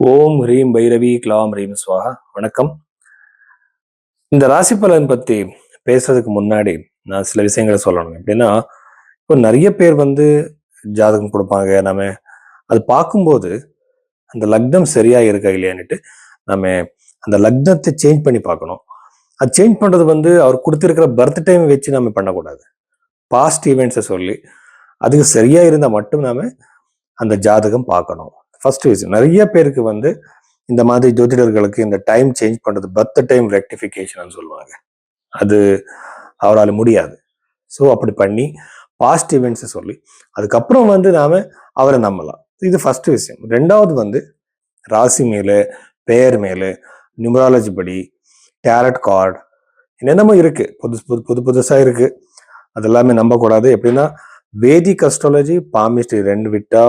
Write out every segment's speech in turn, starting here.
ஓம் ஹ்ரீம் பைரவி க்ளாம் ஹ்ரீம் ஸ்வாஹா. வணக்கம். இந்த ராசி பலன் பத்தி பேசுறதுக்கு முன்னாடி நான் சில விஷயங்களை சொல்லணும். எப்படின்னா, இப்போ நிறைய பேர் ஜாதகம் கொடுப்பாங்க. நம்ம அது பார்க்கும்போது அந்த லக்னம் சரியா இருக்கா இல்லையான்னுட்டு நம்ம அந்த லக்னத்தை சேஞ்ச் பண்ணி பார்க்கணும். அது சேஞ்ச் பண்றது அவர் கொடுத்திருக்கிற பர்த் டைம் வச்சு நம்ம பண்ணக்கூடாது. பாஸ்ட் ஈவெண்ட்ஸை சொல்லி அதுக்கு சரியா இருந்தால் மட்டும் நாம அந்த ஜாதகம் பார்க்கணும். ஃபர்ஸ்ட் விஷயம், நிறைய பேருக்கு இந்த மாதிரி ஜோதிடர்களுக்கு இந்த டைம் சேஞ்ச் பண்றது பர்த் டைம் ரெக்டிஃபிகேஷன் சொல்லுவாங்க. அது அவரால் முடியாது. ஸோ அப்படி பண்ணி பாஸ்ட் இவெண்ட்ஸ் சொல்லி அதுக்கப்புறம் நாம அவரை நம்பலாம். இது ஃபர்ஸ்ட் விஷயம். ரெண்டாவது ராசி மேல, பெயர் மேல, நியூமராலஜி படி, டேரட் கார்டு என்னென்னமோ இருக்கு, புதுசா இருக்கு. அதெல்லாமே நம்பக்கூடாது. எப்படின்னா, வேதிக் அஸ்ட்ராலஜி, பாமிஸ்ட்ரி ரெண்டு விட்டா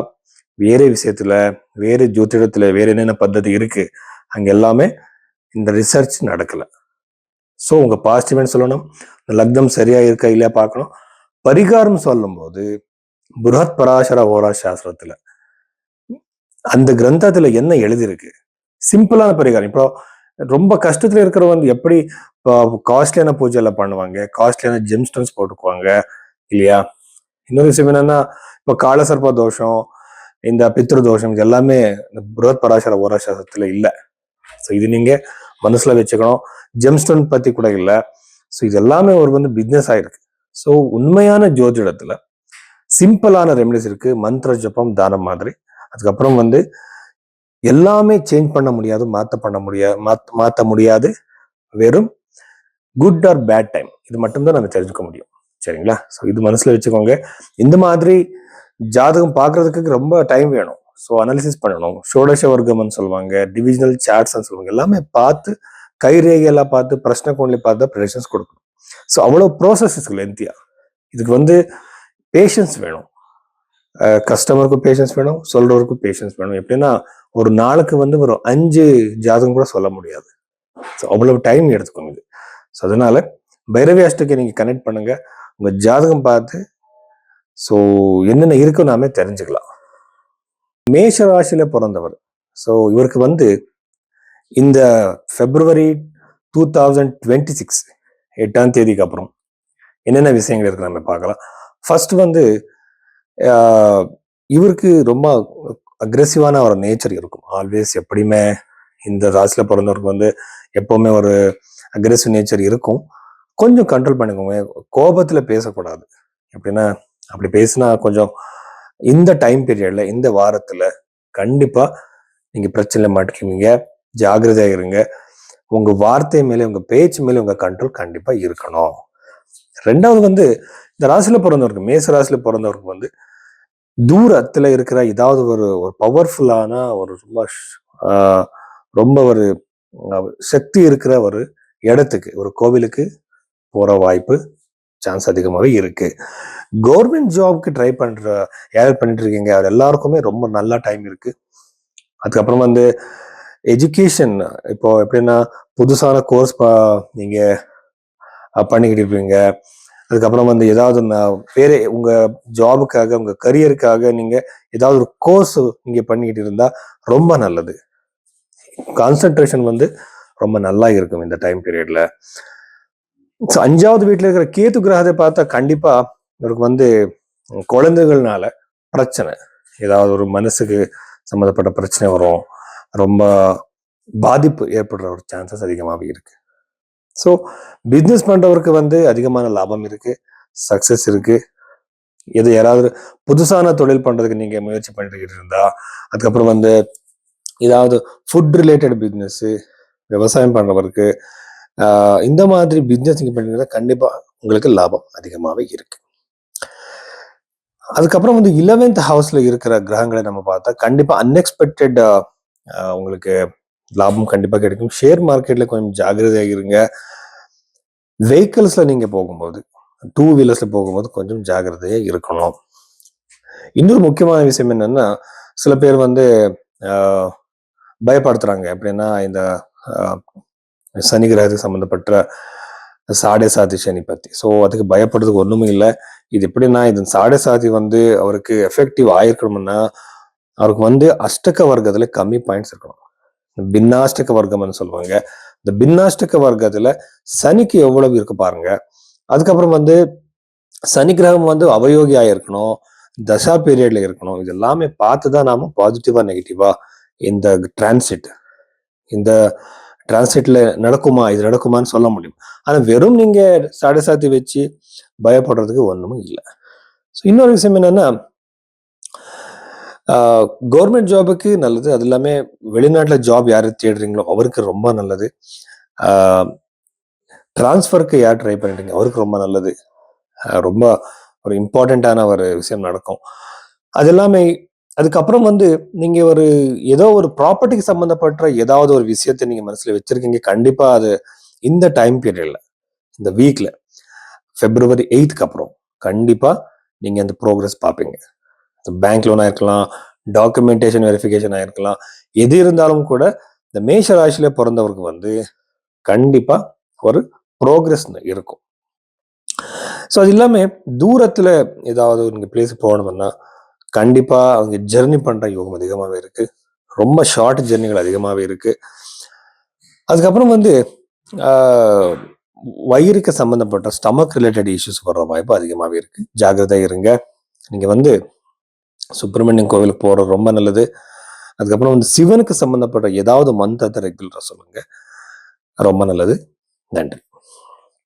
வேற விஷயத்துல, வேற ஜோதிடத்துல வேற என்னென்ன பద్ధதி இருக்கு, அங்க எல்லாமே இந்த ரிசர்ச் நடக்கல. ஸோ உங்க பாசிட்டிவ் சொல்லணும், லக்னம் சரியா இருக்கா இல்லையா பார்க்கணும். பரிகாரம் சொல்லும் போது புரஹத் பராசர ஓரா சாஸ்திரத்துல அந்த கிரந்தத்துல என்ன எழுதியிருக்கு, சிம்பிளான பரிகாரம். இப்போ ரொம்ப கஷ்டத்துல இருக்கிறவங்க எப்படி காஸ்ட்லியான பூஜை எல்லாம் பண்ணுவாங்க, காஸ்ட்லியான ஜெம்ஸ்டோன்ஸ் போட்டுக்குவாங்க இல்லையா. இன்னொரு விஷயம் என்னன்னா, இப்போ காலசர்ப்ப தோஷம், இந்த பித்ரு தோஷம், இது எல்லாமே இந்த புரஹத் பராசர ஓரா சாஸ்திரத்துல இல்லை. ஸோ இது நீங்க மனசுல வச்சுக்கணும். ஜெம்ஸ்டோன் பத்தி கூட இல்லை. ஸோ இது எல்லாமே ஒரு பிசினஸ் ஆயிருக்கு. ஸோ உண்மையான ஜோதிடத்துல சிம்பிளான ரெமெடிஸ் இருக்கு. மந்திர ஜபம், தானம் மாதிரி. அதுக்கப்புறம் எல்லாமே சேஞ்ச் பண்ண முடியாது, மாத்த முடியாது. வெறும் குட் ஆர் பேட் டைம், இது மட்டும்தான் நம்ம தெரிஞ்சுக்க முடியும். சரிங்களா? ஸோ இது மனசுல வச்சுக்கோங்க. இந்த மாதிரி ஜாதகம் பார்க்கறதுக்கு ரொம்ப டைம் வேணும். ஸோ அனாலிசிஸ் பண்ணணும். ஷோடச வர்க்கம்னு சொல்லுவாங்க, டிவிஜனல் சார்ட்ஸ் சொல்லுவாங்க. எல்லாமே பார்த்து, கைரேகையெல்லாம் பார்த்து, பிரச்சனை கோண்லி பார்த்து ப்ரெடிக்ஷன்ஸ் கொடுக்கணும். ஸோ அவ்வளோ ப்ராசஸ் லென்த்தியா. இதுக்கு பேஷன்ஸ் வேணும். கஸ்டமருக்கும் பேஷன்ஸ் வேணும், சொல்றவருக்கும் பேஷன்ஸ் வேணும். எப்படின்னா, ஒரு நாளுக்கு ஒரு 5 ஜாதகம் கூட சொல்ல முடியாது. ஸோ அவ்வளவு டைம் எடுத்துக்கணும் இது. ஸோ அதனால பைரவி அஷ்டகை நீங்க கனெக்ட் பண்ணுங்க, உங்க ஜாதகம் பார்த்து ஸோ என்னென்ன இருக்குன்னு நாமே தெரிஞ்சுக்கலாம். மேஷ ராசியில பிறந்தவர். ஸோ இவருக்கு இந்த February 2026 8ஆம் தேதிக்கு அப்புறம் என்னென்ன விஷயங்கள் இருக்கு நம்ம பார்க்கலாம். ஃபர்ஸ்ட் இவருக்கு ரொம்ப அக்ரெசிவான ஒரு நேச்சர் இருக்கும். ஆல்வேஸ் எப்படியுமே இந்த ராசியில பிறந்தவருக்கு எப்பவுமே ஒரு அக்ரெசிவ் நேச்சர் இருக்கும். கொஞ்சம் கண்ட்ரோல் பண்ணிக்கோங்க. கோபத்துல பேசக்கூடாது. எப்படின்னா, அப்படி பேசினா கொஞ்சம் இந்த டைம் பீரியட்ல, இந்த வாரத்துல கண்டிப்பா நீங்க பிரச்சனை மாட்டிக்குவீங்க. ஜாகிரதையா இருங்க. உங்க வார்த்தை மேலே, உங்க பேச்சு மேலே உங்க கண்ட்ரோல் கண்டிப்பா இருக்கணும். ரெண்டாவது இந்த ராசியில பிறந்தவருக்கு, மேச ராசியில பிறந்தவருக்கு தூரத்துல இருக்கிற ஏதாவது ஒரு பவர்ஃபுல்லான ஒரு ரொம்ப ஒரு சக்தி இருக்கிற ஒரு இடத்துக்கு, ஒரு கோவிலுக்கு போற வாய்ப்பு, சான்ஸ் அதிகமாகவே இருக்கு. கவர்மெண்ட் ஜாப்க்கு ட்ரை பண்ற யார் பண்ணிட்டு இருக்கீங்க, அது எல்லாருக்குமே ரொம்ப நல்ல டைம் இருக்கு. அதுக்கப்புறம் எஜுகேஷன், இப்போ எப்படின்னா புதுசான கோர்ஸ் நீங்க பண்ணிக்கிட்டு இருப்பீங்க. அதுக்கப்புறம் ஏதாவது வேற உங்க ஜாபுக்காக, உங்க கரியருக்காக நீங்க ஏதாவது ஒரு கோர்ஸ் நீங்க பண்ணிக்கிட்டு இருந்தா ரொம்ப நல்லது. கான்சென்ட்ரேஷன் ரொம்ப நல்லா இருக்கும் இந்த டைம் பீரியட்ல. 5வது வீட்டுல இருக்கிற கேது கிரகத்தை பார்த்தா கண்டிப்பா இவருக்கு குழந்தைகள்னால பிரச்சனை, ஏதாவது ஒரு மனசுக்கு சம்மந்தப்பட்ட பிரச்சனை வரும். ரொம்ப பாதிப்பு ஏற்படுற ஒரு சான்சஸ் அதிகமாகவே இருக்கு. ஸோ பிஸ்னஸ் பண்றவருக்கு அதிகமான லாபம் இருக்கு, சக்சஸ் இருக்கு. எது யாராவது புதுசான தொழில் பண்றதுக்கு நீங்க முயற்சி பண்ணிட்டு இருந்தா, அதுக்கப்புறம் ஏதாவது ஃபுட் ரிலேட்டட் பிஸ்னஸ், விவசாயம் பண்றவருக்கு இந்த மாதிரி பிஸ்னஸ் நீங்க பண்ணிருந்தா கண்டிப்பா உங்களுக்கு லாபம் அதிகமாகவே இருக்கு. அதுக்கப்புறம் 11th ஹவுஸ்ல இருக்கிற கிரகங்களை நம்ம பார்த்தா கண்டிப்பா அன்எக்ஸ்பெக்டட் உங்களுக்கு லாபம் கண்டிப்பா கிடைக்கும். ஷேர் மார்க்கெட்ல கொஞ்சம் ஜாகிரதையாக இருங்க. வெஹிக்கிள்ஸ்ல நீங்க போகும்போது, 2 வீலர்ஸ்ல போகும்போது கொஞ்சம் ஜாகிரதையா இருக்கணும். இன்னொரு முக்கியமான விஷயம் என்னன்னா, சில பேர் பயப்படுத்துறாங்க. எப்படின்னா, இந்த சனி கிரகத்துக்கு சம்பந்தப்பட்ட சாடை சாதி சனி பத்தி. ஸோ அதுக்கு பயப்படுறதுக்கு ஒண்ணுமே இல்லை. இது எப்படின்னா, இது சாடை சாதி அவருக்கு எஃபெக்டிவ் ஆயிருக்கணும்னா அவருக்கு அஷ்டக வர்க்கத்துல கம்மி பாயிண்ட்ஸ் இருக்கணும். பின்னாஷ்டக வர்க்கம்னு சொல்லுவாங்க. இந்த பின்னாஷ்டக வர்க்கத்துல சனிக்கு எவ்வளவு இருக்கு பாருங்க. அதுக்கப்புறம் வந்து சனி கிரகம் வந்து அவயோகியா இருக்கணும், தசா பீரியட்ல இருக்கணும். இது எல்லாமே பார்த்துதான் நாம பாசிட்டிவா நெகட்டிவா இந்த டிரான்சிட் இந்த டிரான்சிட்ல நடக்குமா இது நடக்குமான்னு சொல்ல முடியும். ஆனா வெறும் நீங்க சாத்தி வச்சு பயப்படுறதுக்கு ஒண்ணுமும் இல்லை. இன்னொரு விஷயம் என்னன்னா, கவர்மெண்ட் ஜாபுக்கு நல்லது. அது எல்லாமே வெளிநாட்டுல ஜாப் யாரு தேடுறீங்களோ அவருக்கு ரொம்ப நல்லது. டிரான்ஸ்ஃபருக்கு யார் ட்ரை பண்ணிட்டீங்க அவருக்கு ரொம்ப நல்லது. ரொம்ப ஒரு இம்பார்ட்டண்ட்டான ஒரு விஷயம் நடக்கும். அது எல்லாமே அதுக்கப்புறம் வந்து நீங்க ஒரு ஏதோ ஒரு ப்ராப்பர்ட்டிக்கு சம்பந்தப்பட்ட ஏதாவது ஒரு விஷயத்தை நீங்க மனசுல வச்சிருக்கீங்க. கண்டிப்பா அது இந்த டைம் பீரியட்ல, இந்த வீக்ல, February 8th அப்புறம் கண்டிப்பா நீங்க அந்த ப்ரோக்ரஸ் பார்ப்பீங்க. பேங்க் லோனா இருக்கலாம், டாக்குமெண்டேஷன் வெரிஃபிகேஷன் ஆயிருக்கலாம், எது இருந்தாலும் கூட இந்த மேஷ ராசியில பிறந்தவருக்கு வந்து கண்டிப்பா ஒரு ப்ரோக்ரஸ் இருக்கும். ஸோ அது இல்லாம தூரத்துல ஏதாவது நீங்க பிளேஸ் போகணும்னா கண்டிப்பா அவங்க ஜெர்னி பண்ற யோகம் அதிகமாகவே இருக்கு. ரொம்ப ஷார்ட் ஜெர்னிகள் அதிகமாகவே இருக்கு. அதுக்கப்புறம் வந்து வயிறுக்கு சம்பந்தப்பட்ட ஸ்டமக் ரிலேட்டட் இஷ்யூஸ் வர்ற வாய்ப்பு அதிகமாகவே இருக்கு. ஜாகிரதையா இருங்க. நீங்க வந்து சுப்பிரமணியன் கோவிலுக்கு போறது ரொம்ப நல்லது. அதுக்கப்புறம் வந்து சிவனுக்கு சம்பந்தப்பட்ட ஏதாவது மந்திரத்தை ரெகுலரா சொல்லுங்க, ரொம்ப நல்லது. நன்றி.